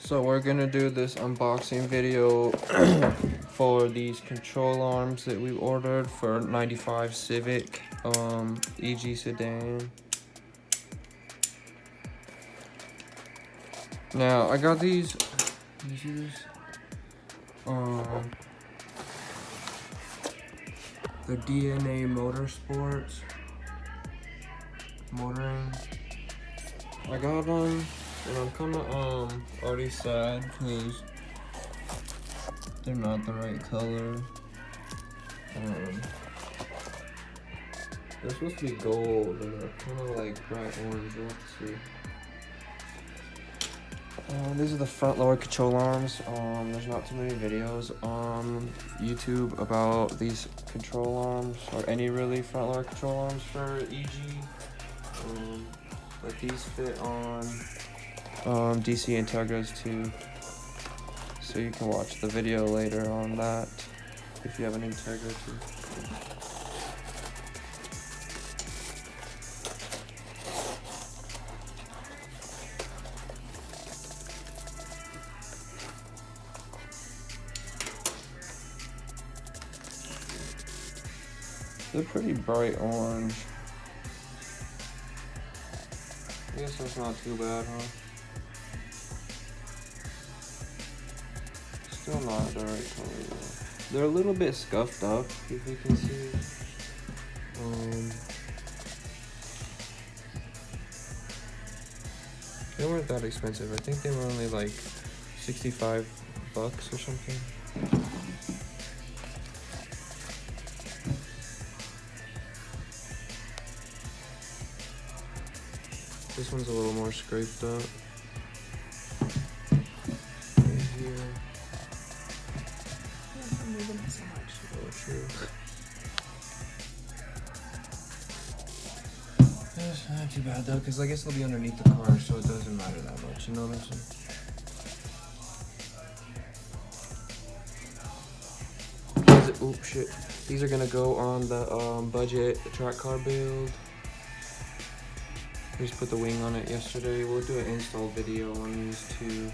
So we're gonna do this unboxing video for these control arms that we ordered for 95 CIVIC EG sedan. Now I got these the DNA Motorsports motoring. I got them. And I'm kind of already sad because they're not the right color. They're supposed to be gold and they're kind of like bright orange. We'll have to see. These are the front lower control arms. There's not too many videos on YouTube about these control arms or any really front lower control arms for EG. But these fit on DC INTEGRAs too, so you can watch the video later on that if you have an INTEGRA too. They're pretty bright orange. I guess that's not too bad, huh? Still not the right color though. They're a little bit scuffed up, if you can see. They weren't that expensive. I think they were only like 65 bucks or something. This one's a little more scraped up. Right here. I'm moving it so much. Oh, true. It's not too bad though, because I guess it'll be underneath the car, so it doesn't matter that much. You know what I'm saying? Oh shit. These are gonna go on the budget track car build. We just put the wing on it yesterday. We'll do an install video on these two.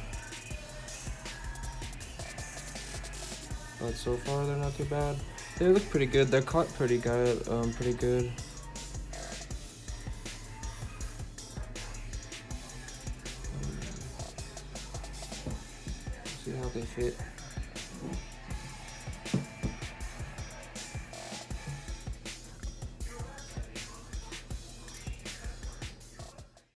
But so far they're not too bad. They look pretty good. They're caught pretty good. Pretty good. See how they fit.